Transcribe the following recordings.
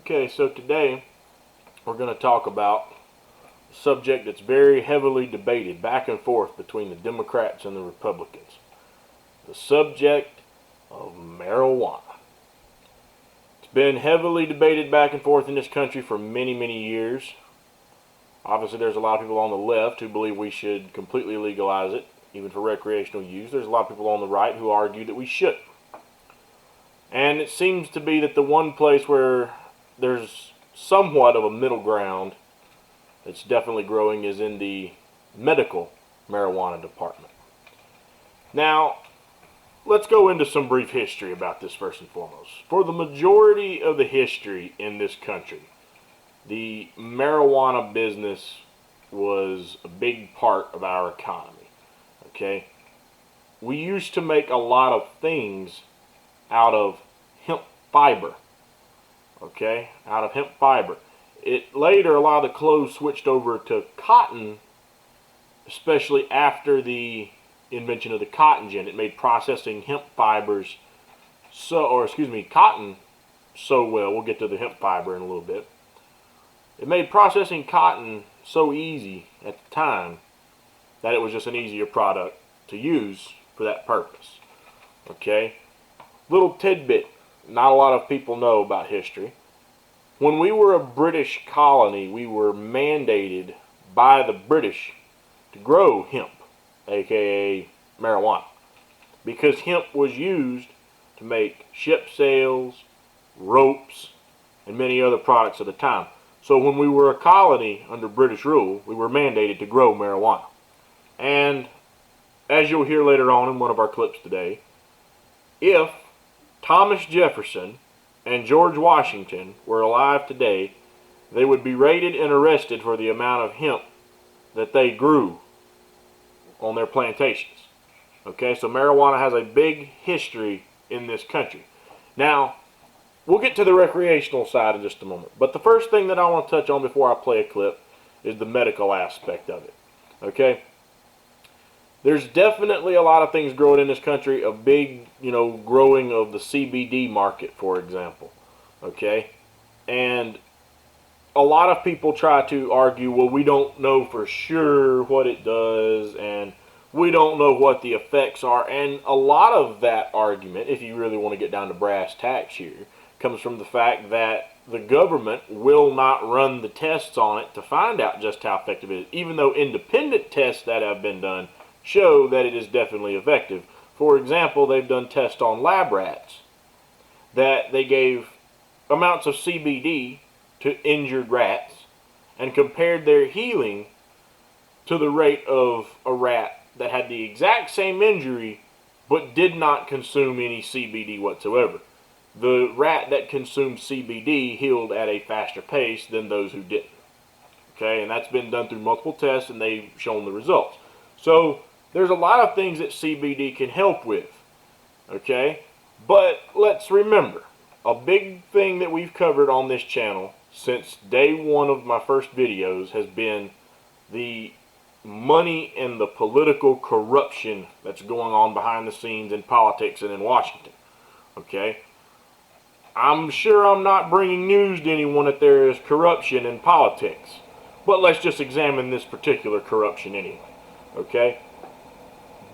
Okay, so today we're going to talk about a subject that's very heavily debated back and forth between the Democrats and the Republicans. The subject of marijuana. It's been heavily debated back and forth in this country for many, many years. Obviously, there's a lot of people on the left who believe we should completely legalize it, even for recreational use. There's a lot of people on the right who argue that we shouldn't. And it seems to be that the one place where there's somewhat of a middle ground that's definitely growing is in the medical marijuana department. Now, let's go into some brief history about this first and foremost. For the majority of the history in this country, the marijuana business was a big part of our economy. Okay? We used to make a lot of things out of hemp fiber. Okay? Out of hemp fiber. Later, a lot of the clothes switched over to cotton, especially after the invention of the cotton gin. It made processing hemp fibers cotton so well. We'll get to the hemp fiber in a little bit. It made processing cotton so easy at the time that it was just an easier product to use for that purpose. Okay? Little tidbit not a lot of people know about history. When we were a British colony, we were mandated by the British to grow hemp, aka marijuana, because hemp was used to make ship sails, ropes, and many other products at the time. So when we were a colony under British rule, we were mandated to grow marijuana. And as you'll hear later on in one of our clips today, if Thomas Jefferson and George Washington were alive today, they would be raided and arrested for the amount of hemp that they grew on their plantations. Okay, so marijuana has a big history in this country. Now, we'll get to the recreational side in just a moment. But the first thing that I want to touch on before I play a clip is the medical aspect of it. Okay? There's definitely a lot of things growing in this country. A big, growing of the CBD market, for example. Okay? And a lot of people try to argue, well, we don't know for sure what it does, and we don't know what the effects are. And a lot of that argument, if you really want to get down to brass tacks here, comes from the fact that the government will not run the tests on it to find out just how effective it is, even though independent tests that have been done show that it is definitely effective. For example, they've done tests on lab rats that they gave amounts of CBD to injured rats and compared their healing to the rate of a rat that had the exact same injury but did not consume any CBD whatsoever. The rat that consumed CBD healed at a faster pace than those who didn't. Okay, and that's been done through multiple tests, and they've shown the results. So there's a lot of things that CBD can help with. Okay, but let's remember, a big thing that we've covered on this channel since day one of my first videos has been the money and the political corruption that's going on behind the scenes in politics and in Washington. Okay? I'm sure I'm not bringing news to anyone that there is corruption in politics. But let's just examine this particular corruption anyway. Okay?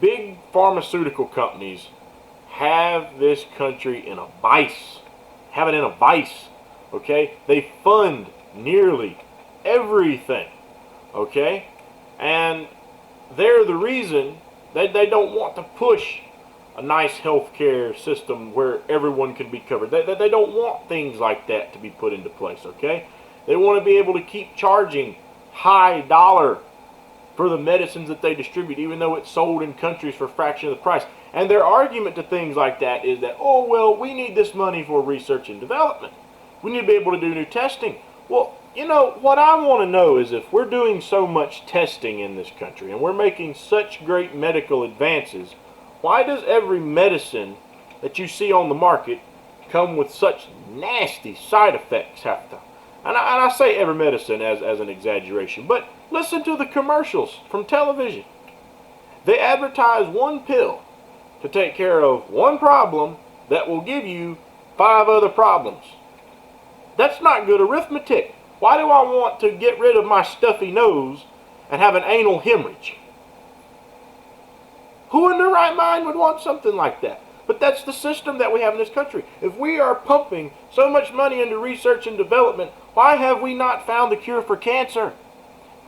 Big pharmaceutical companies have this country in a vice. Have it in a vice. Okay? They fund nearly everything. Okay? And they're the reason that they don't want to push a nice healthcare system where everyone can be covered. They don't want things like that to be put into place, okay? They want to be able to keep charging high dollar for the medicines that they distribute, even though it's sold in countries for a fraction of the price. And their argument to things like that is that, oh, well, we need this money for research and development. We need to be able to do new testing. Well, what I want to know is if we're doing so much testing in this country and we're making such great medical advances, why does every medicine that you see on the market come with such nasty side effects half the time? And I say every medicine as an exaggeration, but listen to the commercials from television. They advertise one pill to take care of one problem that will give you 5 other problems. That's not good arithmetic. Why do I want to get rid of my stuffy nose and have an anal hemorrhage? Who in their right mind would want something like that? But that's the system that we have in this country. If we are pumping so much money into research and development, why have we not found the cure for cancer?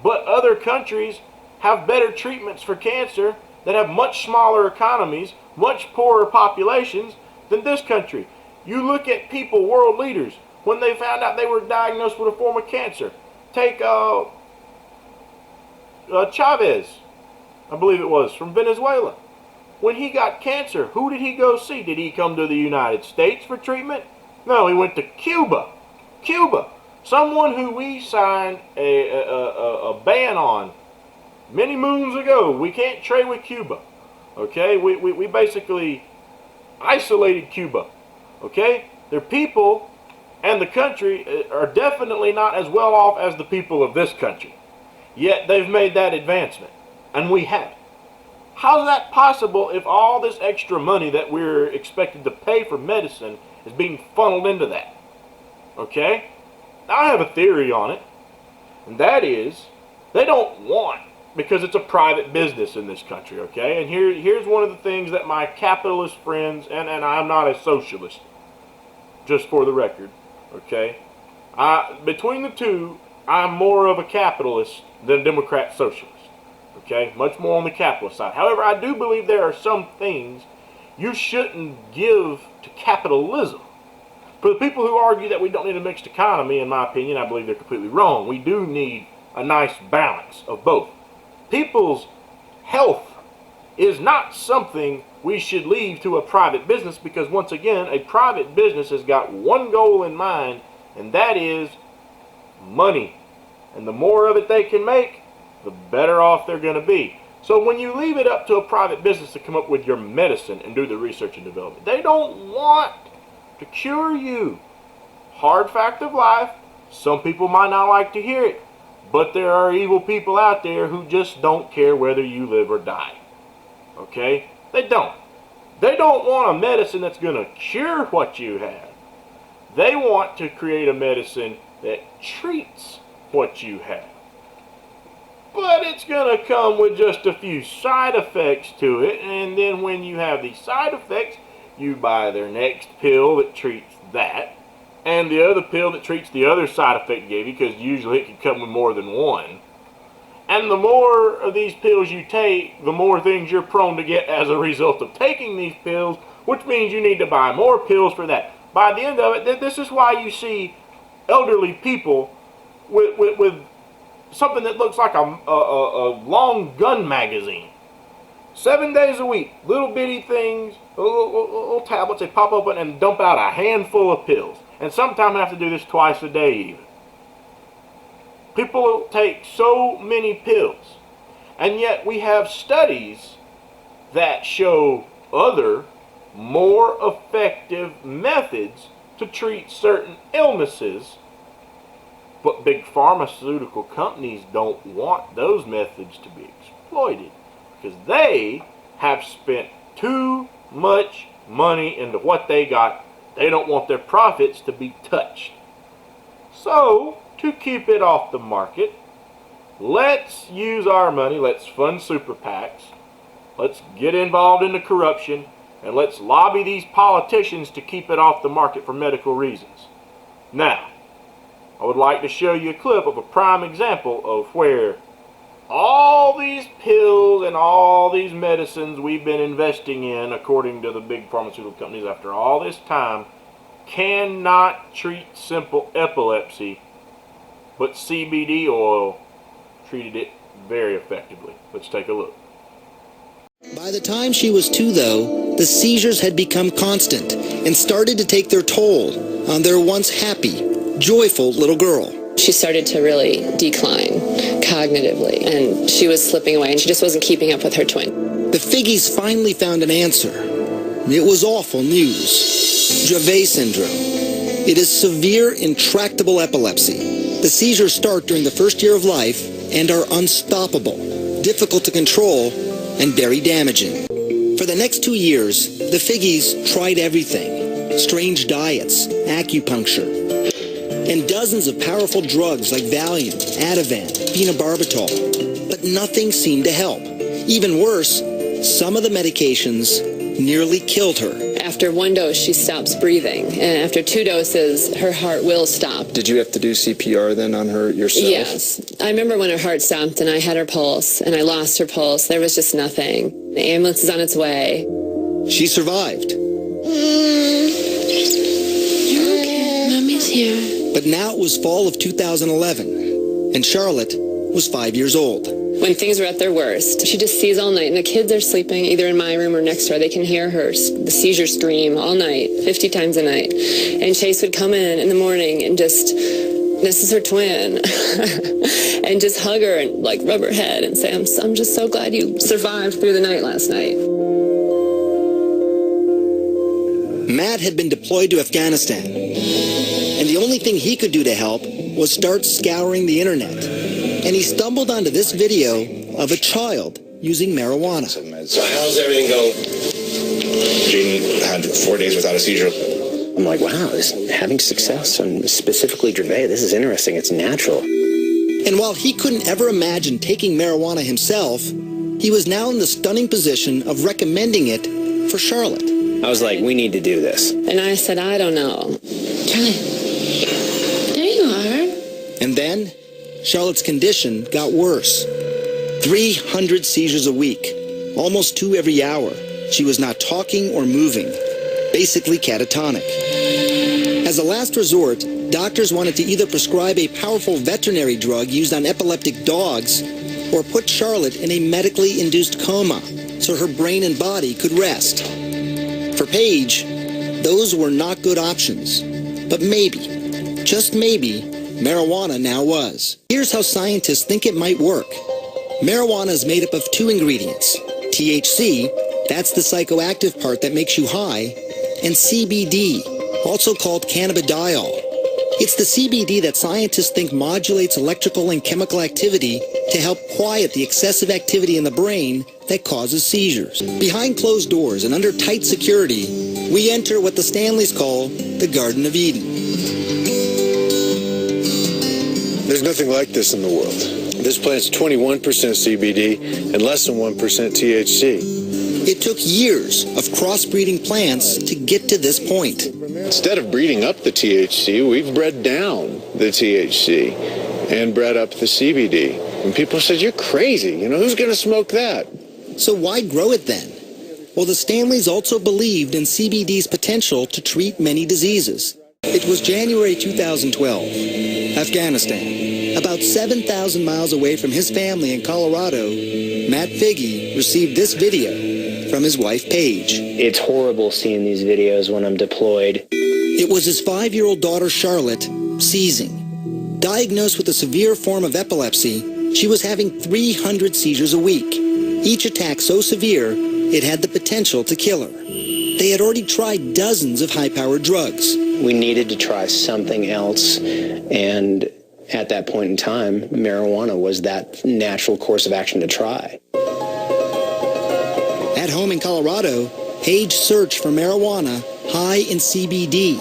But other countries have better treatments for cancer that have much smaller economies, much poorer populations than this country. You look at people, world leaders, when they found out they were diagnosed with a form of cancer. Take Chavez, I believe it was, from Venezuela. When he got cancer, who did he go see? Did he come to the United States for treatment? No, he went to Cuba. Cuba. Someone who we signed a ban on many moons ago. We can't trade with Cuba. Okay? We basically isolated Cuba. Okay? Their people and the country are definitely not as well off as the people of this country. Yet they've made that advancement. And we haven't. How's that possible if all this extra money that we're expected to pay for medicine is being funneled into that? Okay? Now I have a theory on it. And that is, they don't want, because it's a private business in this country, okay? And here's one of the things that my capitalist friends, and I'm not a socialist, just for the record, okay? Between the two, I'm more of a capitalist than a Democrat socialist. Okay, much more on the capitalist side. However, I do believe there are some things you shouldn't give to capitalism. For the people who argue that we don't need a mixed economy, in my opinion, I believe they're completely wrong. We do need a nice balance of both. People's health is not something we should leave to a private business, because once again, a private business has got one goal in mind, and that is money. And the more of it they can make, the better off they're going to be. So when you leave it up to a private business to come up with your medicine and do the research and development, they don't want to cure you. Hard fact of life, some people might not like to hear it, but there are evil people out there who just don't care whether you live or die. Okay? They don't. They don't want a medicine that's going to cure what you have. They want to create a medicine that treats what you have. But it's going to come with just a few side effects to it, and then when you have these side effects, you buy their next pill that treats that, and the other pill that treats the other side effect you gave you, because usually it can come with more than one. And the more of these pills you take, the more things you're prone to get as a result of taking these pills, which means you need to buy more pills for that. By the end of it, this is why you see elderly people with something that looks like a long gun magazine. 7 days a week, little bitty things, little tablets, they pop open and dump out a handful of pills. And sometimes have to do this twice a day even. People take so many pills. And yet we have studies that show other, more effective methods to treat certain illnesses. But big pharmaceutical companies don't want those methods to be exploited, because they have spent too much money into what they got. They don't want their profits to be touched. So, to keep it off the market, let's use our money, let's fund super PACs, let's get involved in the corruption, and let's lobby these politicians to keep it off the market for medical reasons. Now, I would like to show you a clip of a prime example of where all these pills and all these medicines we've been investing in, according to the big pharmaceutical companies after all this time, cannot treat simple epilepsy, but CBD oil treated it very effectively. Let's take a look. By the time she was 2, though, the seizures had become constant and started to take their toll on their once happy, joyful little girl. She started to really decline cognitively, and she was slipping away, and she just wasn't keeping up with her twin. The Figgies finally found an answer. It was awful news. Dravet syndrome. It is severe, intractable epilepsy. The seizures start during the first year of life and are unstoppable, difficult to control, and very damaging. For the next 2 years, the Figgies tried everything. Strange diets, acupuncture, and dozens of powerful drugs like Valium, Ativan, phenobarbital. But nothing seemed to help. Even worse, some of the medications nearly killed her. After one dose, she stops breathing. And after 2 doses, her heart will stop. Did you have to do CPR then on her yourself? Yes. I remember when her heart stopped and I had her pulse and I lost her pulse. There was just nothing. The ambulance is on its way. She survived. You're okay. Mommy's here. But now it was fall of 2011, and Charlotte was 5 years old. When things were at their worst, she just sees all night, and the kids are sleeping either in my room or next door. They can hear her, the seizure scream all night, 50 times a night. And Chase would come in the morning and just, this is her twin, and just hug her and like rub her head and say, I'm just so glad you survived through the night last night. Matt had been deployed to Afghanistan, and the only thing he could do to help was start scouring the internet. And he stumbled onto this video of a child using marijuana. So how's everything going? Jaden had 4 days without a seizure. I'm like, wow, having success on specifically Dravet, this is interesting. It's natural. And while he couldn't ever imagine taking marijuana himself, he was now in the stunning position of recommending it for Charlotte. I was like, we need to do this. And I said, I don't know. Charlie, there you are. And then Charlotte's condition got worse. 300 seizures a week, almost 2 every hour. She was not talking or moving, basically catatonic. As a last resort, doctors wanted to either prescribe a powerful veterinary drug used on epileptic dogs or put Charlotte in a medically induced coma so her brain and body could rest. For Paige, those were not good options. But maybe, just maybe, marijuana now was. Here's how scientists think it might work. Marijuana is made up of 2 ingredients. THC, that's the psychoactive part that makes you high, and CBD, also called cannabidiol. It's the CBD that scientists think modulates electrical and chemical activity to help quiet the excessive activity in the brain that causes seizures. Behind closed doors and under tight security, we enter what the Stanleys call the Garden of Eden. There's nothing like this in the world. This plant's 21% CBD and less than 1% THC. It took years of crossbreeding plants to get to this point. Instead of breeding up the THC, we've bred down the THC and bred up the CBD. And people said, you're crazy. You know, who's going to smoke that? So why grow it then? Well, the Stanleys also believed in CBD's potential to treat many diseases. It was January 2012, Afghanistan. About 7,000 miles away from his family in Colorado, Matt Figge received this video from his wife, Paige. It's horrible seeing these videos when I'm deployed. It was his 5-year-old daughter, Charlotte, seizing. Diagnosed with a severe form of epilepsy, she was having 300 seizures a week. Each attack so severe, it had the potential to kill her. They had already tried dozens of high-powered drugs. We needed to try something else, and at that point in time, marijuana was that natural course of action to try. At home in Colorado, Paige searched for marijuana high in CBD.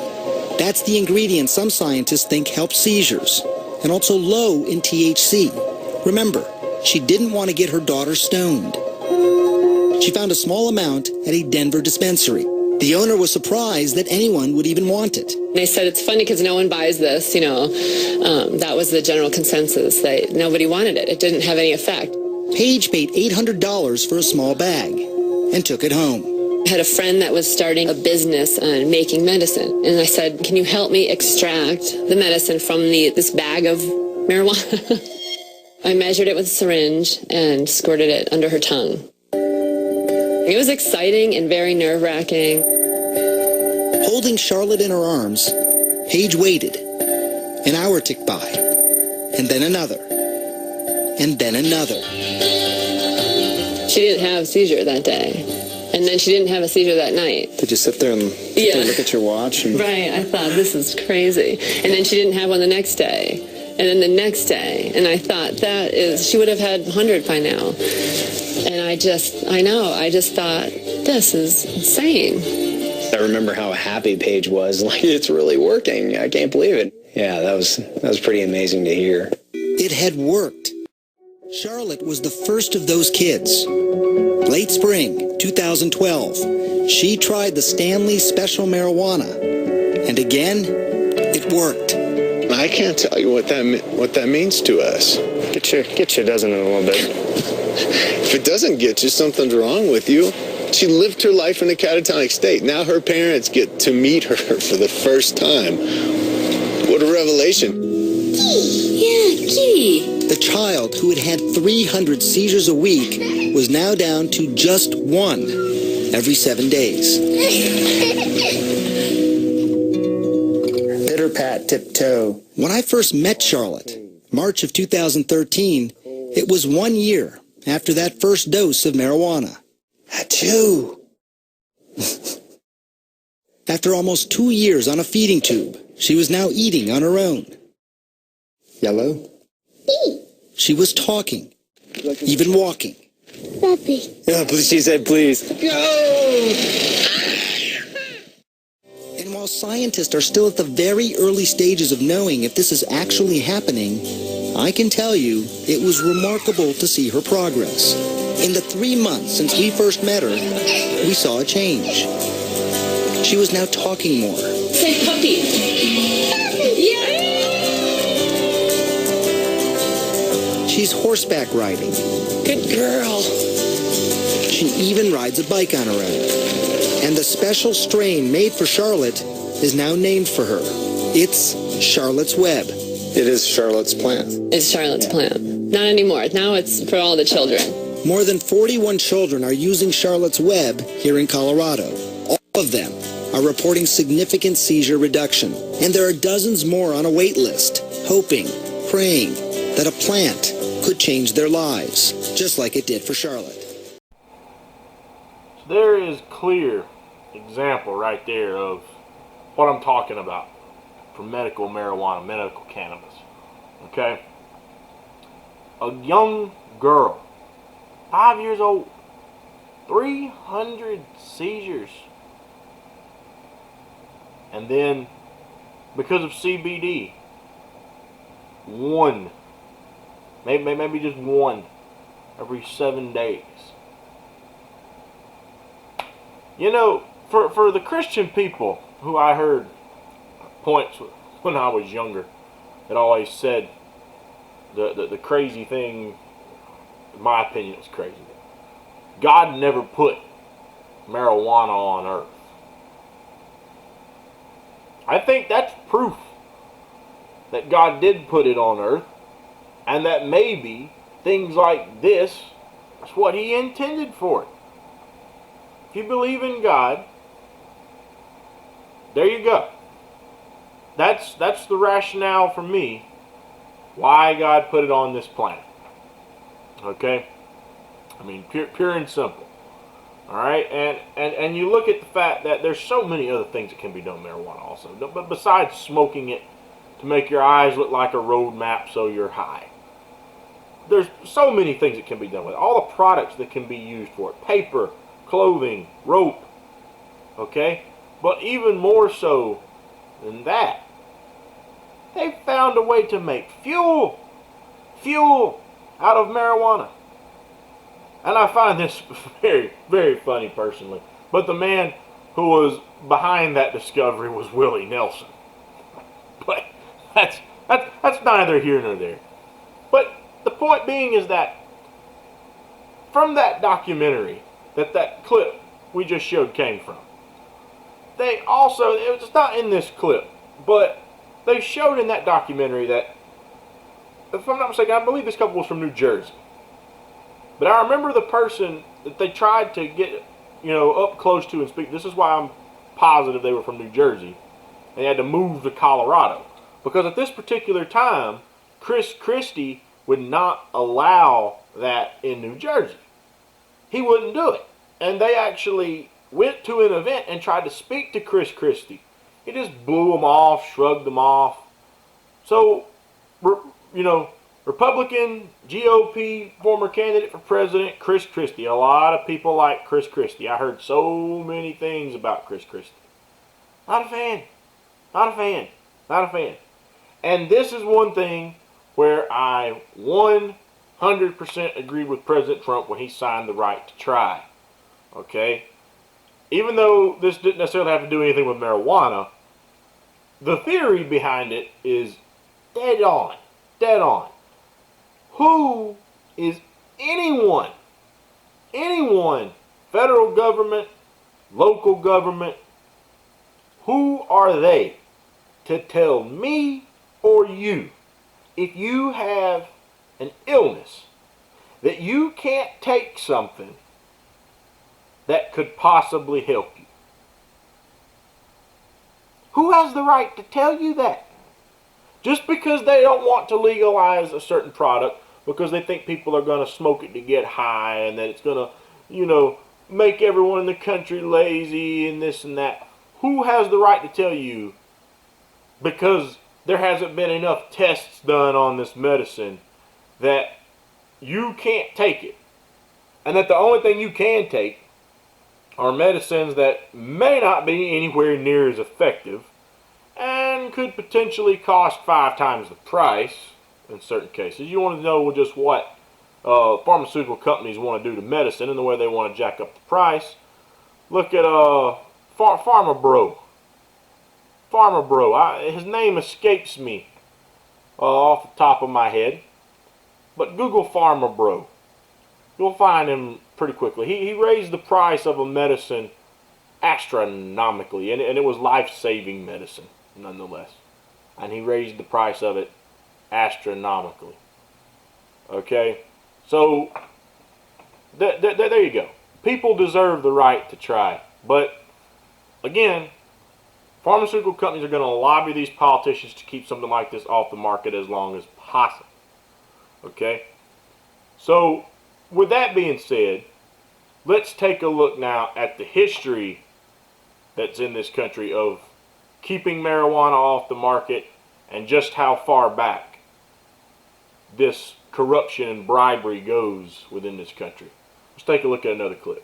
That's the ingredient some scientists think helps seizures, and also low in THC. Remember, she didn't want to get her daughter stoned. She found a small amount at a Denver dispensary. The owner was surprised that anyone would even want it. They said, it's funny because no one buys this, you know. That was the general consensus. Nobody wanted it. It didn't have any effect. Paige paid $800 for a small bag and took it home. I had a friend that was starting a business on making medicine. And I said, can you help me extract the medicine from this bag of marijuana? I measured it with a syringe and squirted it under her tongue. It was exciting and very nerve-wracking. Holding Charlotte in her arms, Paige waited. An hour ticked by, and then another, and then another. She didn't have a seizure that day. And then she didn't have a seizure that night. Did you sit there and look at your watch? And... Right, I thought, this is crazy. And then she didn't have one the next day. And then the next day. And I thought, she would have had 100 by now. And I just thought, this is insane. I remember how happy Paige was. Like, it's really working. I can't believe it. Yeah, that was pretty amazing to hear. It had worked. Charlotte was the first of those kids. Late spring 2012, she tried the Stanley Special Marijuana. And again, it worked. I can't tell you what that means to us. Get your dozen in a little bit. If it doesn't get you, something's wrong with you. She lived her life in a catatonic state. Now her parents get to meet her for the first time. What a revelation. Yeah, kitty. The child who had had 300 seizures a week was now down to just one every 7 days. Bitter pat tiptoe. When I first met Charlotte, March of 2013, it was 1 year after that first dose of marijuana. Achoo! After almost 2 years on a feeding tube, she was now eating on her own. Yellow? She was talking, even walking. Puppy. Yeah, please, she said please. And while scientists are still at the very early stages of knowing if this is actually happening, I can tell you it was remarkable to see her progress. In the 3 months since we first met her, we saw a change. She was now talking more. Say puppy. Yeah. She's horseback riding. Good girl. She even rides a bike on her own. And the special strain made for Charlotte is now named for her. It's Charlotte's Web. It is Charlotte's plant. It's Charlotte's plant. Not anymore. Now it's for all the children. More than 41 children are using Charlotte's Web here in Colorado. All of them are reporting significant seizure reduction. And there are dozens more on a wait list, hoping, praying that a plant could change their lives, just like it did for Charlotte. So there is clear example right there of what I'm talking about for medical marijuana, medical cannabis. Okay? A young girl, 5 years old, 300 seizures. And then, because of CBD, one, maybe just one every 7 days. You know, for the Christian people who I heard points when I was younger that always said the crazy thing, in my opinion, is crazy. God never put marijuana on earth. I think that's proof that God did put it on earth, and that maybe things like this is what He intended for it. If you believe in God, there you go. That's the rationale for me why God put it on this planet. Okay? I mean, pure and simple. Alright? And you look at the fact that there's so many other things that can be done with marijuana also. But besides smoking it to make your eyes look like a road map so you're high. There's so many things that can be done with it. All the products that can be used for it. Paper, clothing, rope. Okay? But even more so than that, they found a way to make fuel out of marijuana. And I find this very, very funny personally. But the man who was behind that discovery was Willie Nelson. But that's neither here nor there. But the point being is that from that documentary that clip we just showed came from, they also, it's not in this clip, but they showed in that documentary that, if I'm not mistaken, I believe this couple was from New Jersey. But I remember the person that they tried to get, up close to and speak. This is why I'm positive they were from New Jersey. They had to move to Colorado. Because at this particular time, Chris Christie would not allow that in New Jersey. He wouldn't do it. And they actually went to an event and tried to speak to Chris Christie. He just blew them off, shrugged them off. So, Republican, GOP, former candidate for president, Chris Christie. A lot of people like Chris Christie. I heard so many things about Chris Christie. Not a fan. And this is one thing where I 100% agreed with President Trump when he signed the right to try. Okay? Even though this didn't necessarily have to do anything with marijuana, the theory behind it is dead on. Dead on. Who is anyone, federal government, local government, who are they to tell me or you, if you have an illness, that you can't take something that could possibly help you? Who has the right to tell you that? Just because they don't want to legalize a certain product, because they think people are going to smoke it to get high, and that it's going to, make everyone in the country lazy and this and that. Who has the right to tell you, because there hasn't been enough tests done on this medicine, that you can't take it? And that the only thing you can take are medicines that may not be anywhere near as effective and could potentially cost 5 times the price in certain cases. You want to know just what pharmaceutical companies want to do to medicine and the way they want to jack up the price. Look at Pharma Bro. His name escapes me off the top of my head. But Google Pharma Bro. You'll find him pretty quickly. He raised the price of a medicine astronomically, and it was life-saving medicine nonetheless. And he raised the price of it astronomically. Okay? So, there you go. People deserve the right to try. But, again, pharmaceutical companies are going to lobby these politicians to keep something like this off the market as long as possible. Okay? So, with that being said, let's take a look now at the history that's in this country of keeping marijuana off the market and just how far back this corruption and bribery goes within this country. Let's take a look at another clip.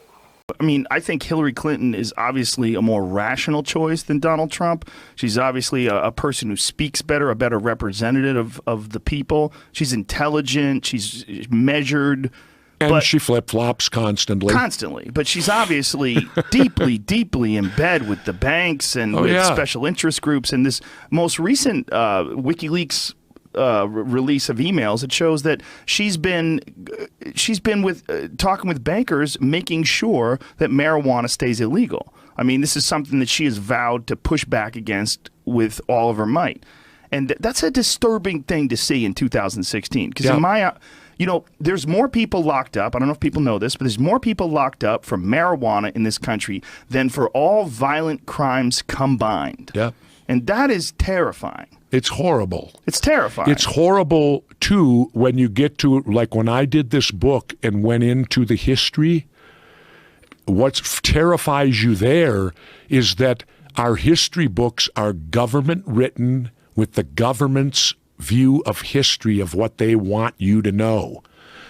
I mean, I think Hillary Clinton is obviously a more rational choice than Donald Trump. She's obviously a person who speaks better, a better representative of the people. She's intelligent. She's measured. And she flip-flops constantly. But she's obviously deeply in bed with the banks and with special interest groups. And this most recent WikiLeaks release of emails, it shows that she's been with talking with bankers, making sure that marijuana stays illegal. I mean, this is something that she has vowed to push back against with all of her might. And that's a disturbing thing to see in 2016. Because in my... there's more people locked up. I don't know if people know this, but there's more people locked up for marijuana in this country than for all violent crimes combined. Yeah. And that is terrifying. It's horrible. It's terrifying. It's horrible, too, when you get to, like when I did this book and went into the history, what terrifies you there is that our history books are government written with the government's view of history of what they want you to know.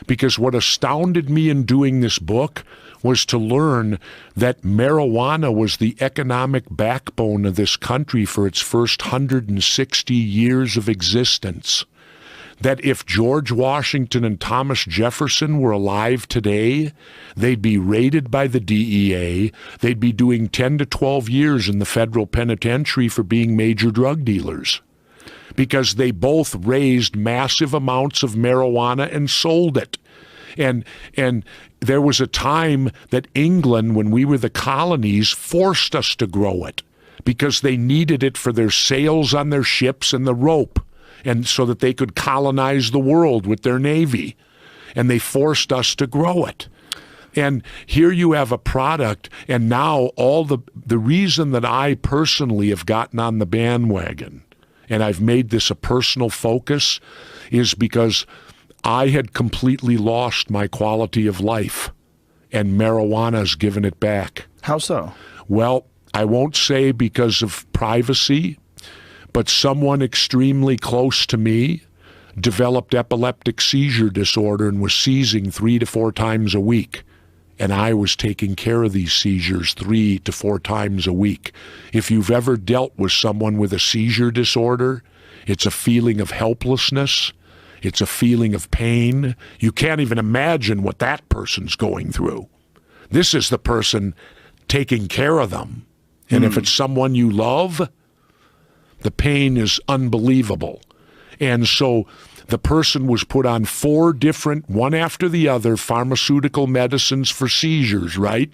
Because what astounded me in doing this book was to learn that marijuana was the economic backbone of this country for its first 160 years of existence. That if George Washington and Thomas Jefferson were alive today, they'd be raided by the DEA, they'd be doing 10 to 12 years in the federal penitentiary for being major drug dealers. Because they both raised massive amounts of marijuana and sold it. And there was a time that England, when we were the colonies, forced us to grow it because they needed it for their sails on their ships and the rope, and so that they could colonize the world with their navy. And they forced us to grow it. And here you have a product, and now all the reason that I personally have gotten on the bandwagon, and I've made this a personal focus, is because I had completely lost my quality of life, and marijuana's given it back. How so? Well, I won't say because of privacy, but someone extremely close to me developed epileptic seizure disorder and was seizing 3 to 4 times a week. And I was taking care of these seizures 3 to 4 times a week. If you've ever dealt with someone with a seizure disorder It's a feeling of helplessness. It's a feeling of pain. You can't even imagine what that person's going through. This is the person taking care of them. And if it's someone you love, the pain is unbelievable. And so the person was put on 4 different, one after the other, pharmaceutical medicines for seizures, right?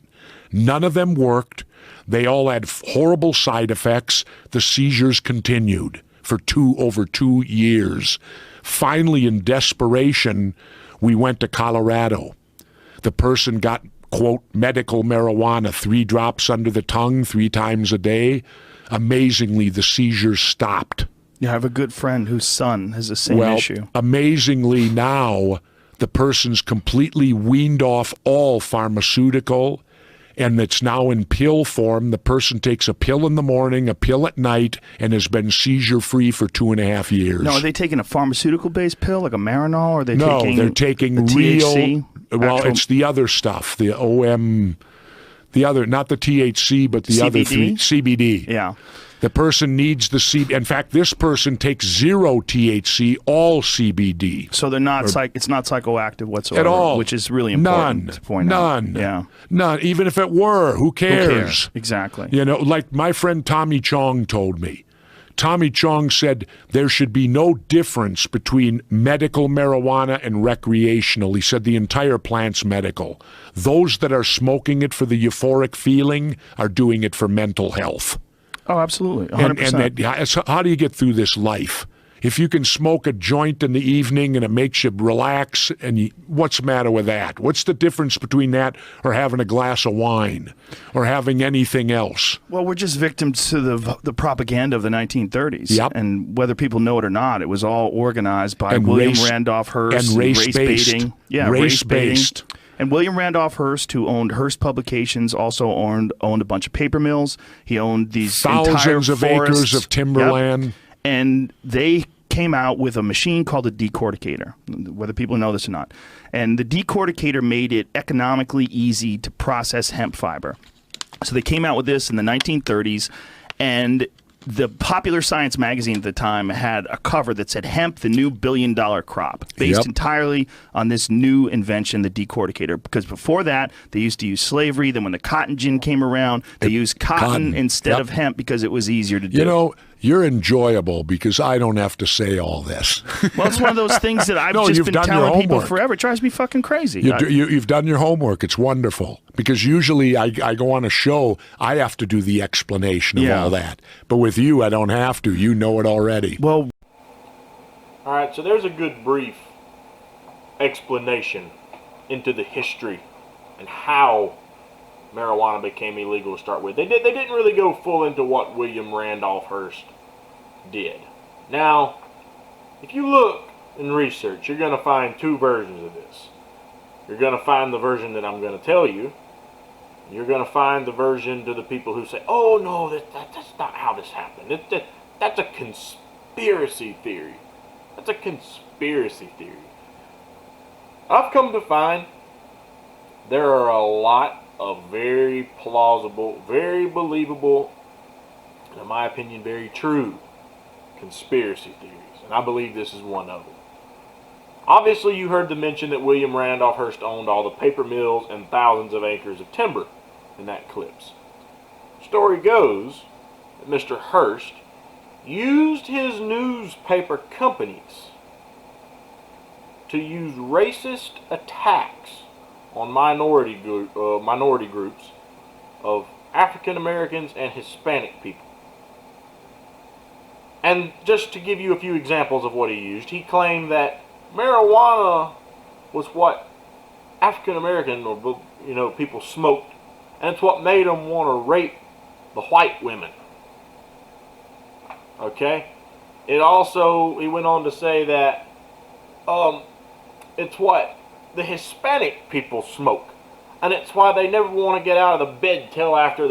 None of them worked. They all had horrible side effects. The seizures continued for over 2 years. Finally, in desperation, we went to Colorado. The person got, quote, medical marijuana, 3 drops under the tongue 3 times a day. Amazingly, the seizures stopped. You have a good friend whose son has the same issue. Amazingly now, the person's completely weaned off all pharmaceutical, and it's now in pill form. The person takes a pill in the morning, a pill at night, and has been seizure-free for 2.5 years. Now, are they taking a pharmaceutical-based pill, like a Marinol, or are they No, taking they're taking the real... THC? Well, it's the other stuff, the OM... The other, not the THC, but the CBD? other 3, CBD. Yeah. The person needs the CBD. In fact, this person takes 0 THC, all CBD. So they're not it's not psychoactive whatsoever, At all. which is really important to point out. None. Even if it were, who cares? Who cares? Exactly. You know, like my friend Tommy Chong told me. Tommy Chong said there should be no difference between medical marijuana and recreational. He said the entire plant's medical. Those that are smoking it for the euphoric feeling are doing it for mental health. Oh, absolutely. 100%. And so how do you get through this life? If you can smoke a joint in the evening and it makes you relax, what's the matter with that? What's the difference between that or having a glass of wine or having anything else? Well, we're just victims to the propaganda of the 1930s. Yep. And whether people know it or not, it was all organized by William Randolph Hearst. And race baiting. Yeah, race-based. And William Randolph Hearst, who owned Hearst Publications, also owned a bunch of paper mills. He owned these thousands of acres of timberland. Yep. And they came out with a machine called a decorticator, whether people know this or not. And the decorticator made it economically easy to process hemp fiber. So they came out with this in the 1930s, and the Popular Science magazine at the time had a cover that said "Hemp, the new billion-dollar crop," based entirely on this new invention, the decorticator. Because before that, they used to use slavery. Then when the cotton gin came around, they used cotton instead of hemp because it was easier to do. You know, you're enjoyable because I don't have to say all this. Well, it's one of those things that I've just been telling people forever. It drives me fucking crazy. You've done your homework. It's wonderful. Because usually I go on a show, I have to do the explanation of all that. But with you, I don't have to. You know it already. Well, all right, so there's a good brief explanation into the history and how marijuana became illegal to start with. They didn't really go full into what William Randolph Hearst did. Now, if you look and research, you're going to find 2 versions of this. You're going to find the version that I'm going to tell you. You're going to find the version to the people who say, oh, no, that's not how this happened. That's a conspiracy theory. That's a conspiracy theory. I've come to find there are a lot of very plausible, very believable, and in my opinion, very true conspiracy theories. And I believe this is one of them. Obviously, you heard the mention that William Randolph Hearst owned all the paper mills and thousands of acres of timber in that clips. Story goes that Mr. Hearst used his newspaper companies to use racist attacks on minority groups of African Americans and Hispanic people. And just to give you a few examples of what he used, he claimed that marijuana was what African American people smoked, and it's what made them want to rape the white women. Okay? He went on to say that it's what the Hispanic people smoke, and it's why they never want to get out of the bed till after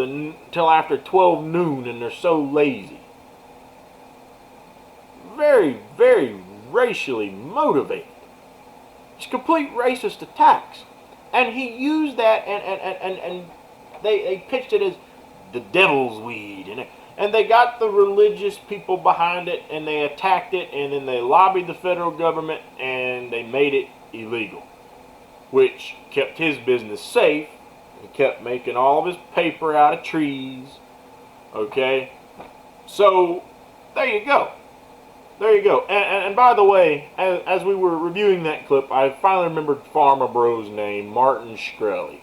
12 noon, and they're so lazy. Very, very racially motivated. It's complete racist attacks, and he used that, and they pitched it as the devil's weed, and And they got the religious people behind it, and they attacked it, and then they lobbied the federal government, and they made it illegal, which kept his business safe. He kept making all of his paper out of trees. Okay? So, there you go. There you go. And by the way, as we were reviewing that clip, I finally remembered Pharma Bro's name, Martin Shkreli.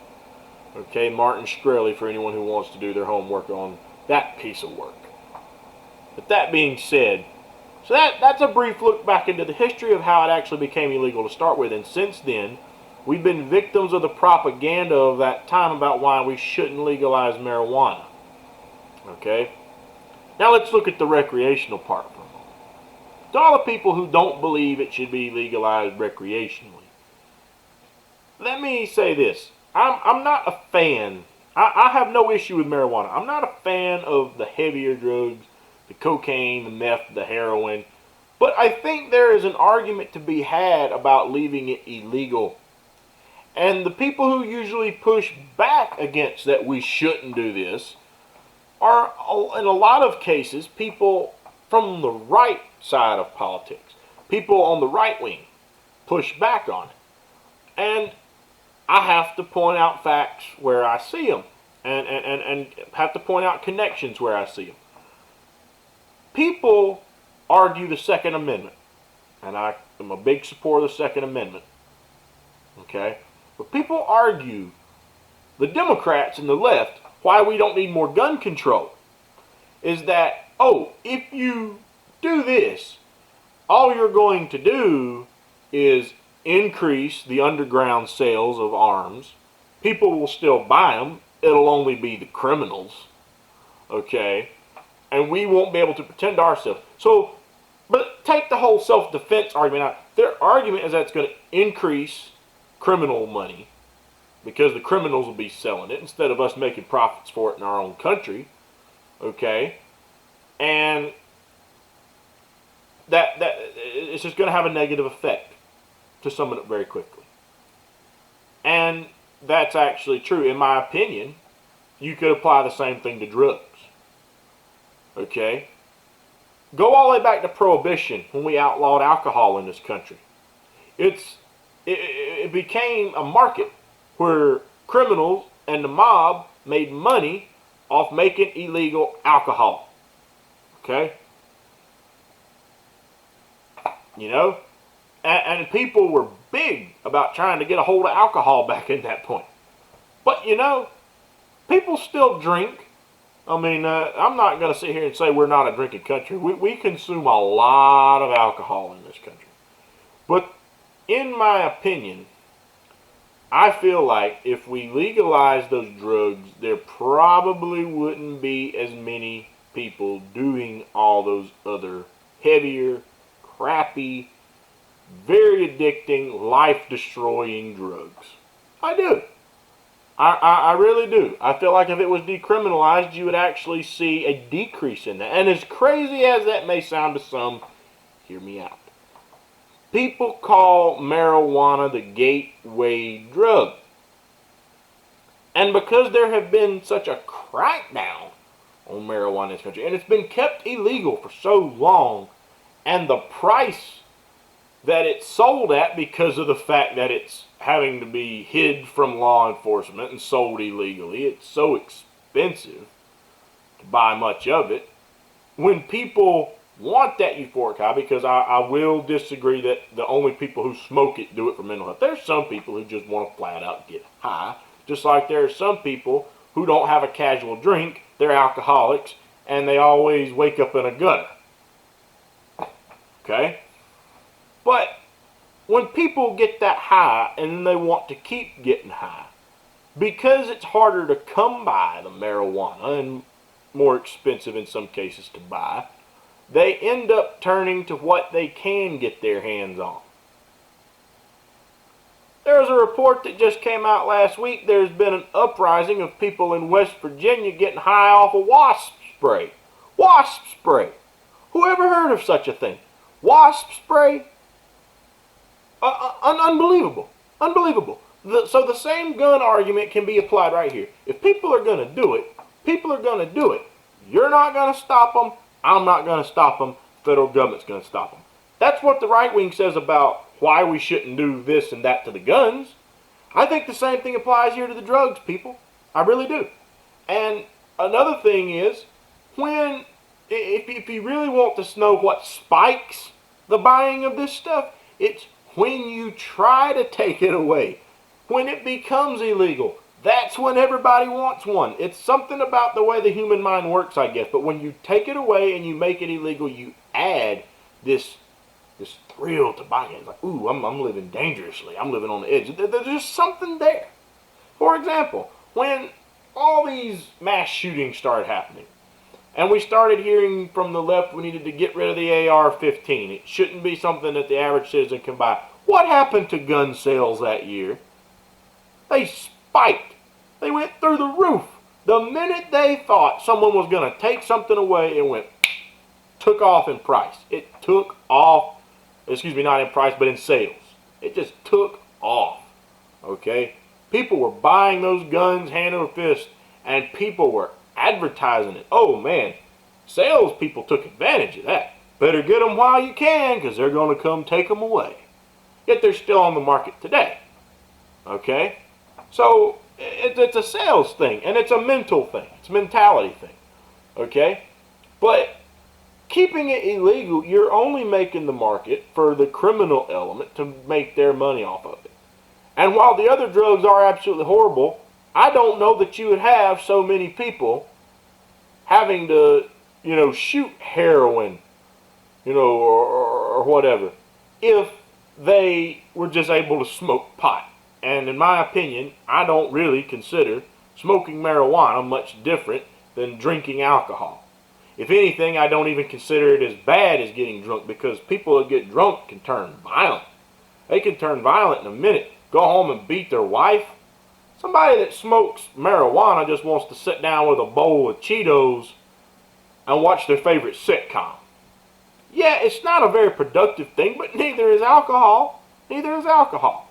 Okay, Martin Shkreli, for anyone who wants to do their homework on that piece of work. But that being said, so that's a brief look back into the history of how it actually became illegal to start with. And since then, we've been victims of the propaganda of that time about why we shouldn't legalize marijuana. Okay? Now let's look at the recreational part for a moment. To all the people who don't believe it should be legalized recreationally, let me say this. I'm not a fan. I have no issue with marijuana. I'm not a fan of the heavier drugs, the cocaine, the meth, the heroin. But I think there is an argument to be had about leaving it illegal. And the people who usually push back against that we shouldn't do this are, in a lot of cases, people from the right side of politics. People on the right wing push back on it. And I have to point out facts where I see them, and have to point out connections where I see them. People argue the Second Amendment, and I am a big supporter of the Second Amendment. Okay? But people argue, the Democrats and the left, why we don't need more gun control, is that, oh, if you do this, all you're going to do is increase the underground sales of arms. People will still buy them. It'll only be the criminals. Okay? And we won't be able to protect ourselves. So, but take the whole self-defense argument out. Their argument is that it's going to increase criminal money because the criminals will be selling it instead of us making profits for it in our own country. Okay? And that it's just going to have a negative effect, to sum it up very quickly. And that's actually true. In my opinion, you could apply the same thing to drugs. Okay? Go all the way back to Prohibition, when we outlawed alcohol in this country. It became a market where criminals and the mob made money off making illegal alcohol. Okay? You know? And people were big about trying to get a hold of alcohol back at that point. But, you know, people still drink. I mean, I'm not going to sit here and say we're not a drinking country. We consume a lot of alcohol in this country. But in my opinion, I feel like if we legalize those drugs, there probably wouldn't be as many people doing all those other heavier, crappy, very addicting, life-destroying drugs. I do. I really do. I feel like if it was decriminalized, you would actually see a decrease in that. And as crazy as that may sound to some, hear me out. People call marijuana the gateway drug. And because there have been such a crackdown on marijuana in this country, and it's been kept illegal for so long, and the price that it's sold at, because of the fact that it's having to be hid from law enforcement and sold illegally, it's so expensive to buy much of it. When people want that euphoric high, because I will disagree that the only people who smoke it do it for mental health. There's some people who just want to flat out get high, just like there are some people who don't have a casual drink, they're alcoholics, and they always wake up in a gutter. Okay? But when people get that high and then they want to keep getting high, because it's harder to come by the marijuana and more expensive in some cases to buy, they end up turning to what they can get their hands on. There's a report that just came out last week. There's been an uprising of people in West Virginia getting high off of wasp spray. Wasp spray. Who ever heard of such a thing? Wasp spray? Unbelievable. Unbelievable. So the same gun argument can be applied right here. If people are going to do it, people are going to do it. You're not going to stop them. I'm not going to stop them. Federal government's going to stop them. That's what the right wing says about why we shouldn't do this and that to the guns. I think the same thing applies here to the drugs, people. I really do. And another thing is, if you really want to know what spikes the buying of this stuff, it's when you try to take it away. When it becomes illegal, that's when everybody wants one. It's something about the way the human mind works, I guess. But when you take it away and you make it illegal, you add this thrill to buying it. It's like, ooh, I'm living dangerously. I'm living on the edge. There's just something there. For example, when all these mass shootings started happening, and we started hearing from the left we needed to get rid of the AR-15. It shouldn't be something that the average citizen can buy. What happened to gun sales that year? They spiked. They went through the roof. The minute they thought someone was going to take something away, it took off in price. It took off, excuse me, not in price, but in sales. It just took off, okay? People were buying those guns hand over fist, and people were advertising it. Oh, man, salespeople took advantage of that. Better get them while you can, because they're going to come take them away. Yet they're still on the market today, okay? So it's a sales thing, and it's a mental thing. It's a mentality thing, okay? But keeping it illegal, you're only making the market for the criminal element to make their money off of it. And while the other drugs are absolutely horrible, I don't know that you would have so many people having to, shoot heroin, or whatever, if they were just able to smoke pot. And in my opinion, I don't really consider smoking marijuana much different than drinking alcohol. If anything, I don't even consider it as bad as getting drunk, because people that get drunk can turn violent. They can turn violent in a minute, go home and beat their wife. Somebody that smokes marijuana just wants to sit down with a bowl of Cheetos and watch their favorite sitcom. Yeah, it's not a very productive thing, but neither is alcohol. Neither is alcohol.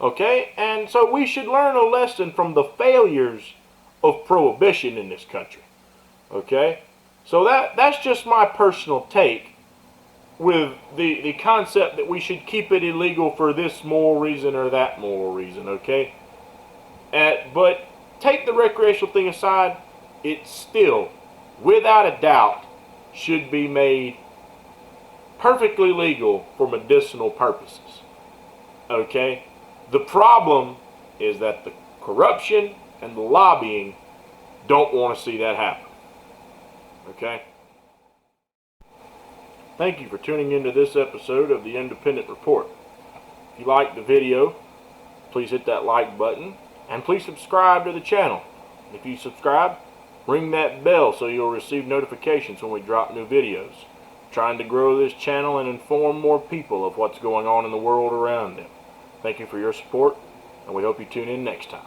Okay? And so we should learn a lesson from the failures of prohibition in this country. Okay? So that's just my personal take with the concept that we should keep it illegal for this moral reason or that moral reason. Okay? But take the recreational thing aside, it still, without a doubt, should be made perfectly legal for medicinal purposes. Okay? The problem is that the corruption and the lobbying don't want to see that happen. Okay? Thank you for tuning into this episode of the Independent Report. If you liked the video, please hit that like button. And please subscribe to the channel. If you subscribe, ring that bell so you'll receive notifications when we drop new videos. I'm trying to grow this channel and inform more people of what's going on in the world around them. Thank you for your support, and we hope you tune in next time.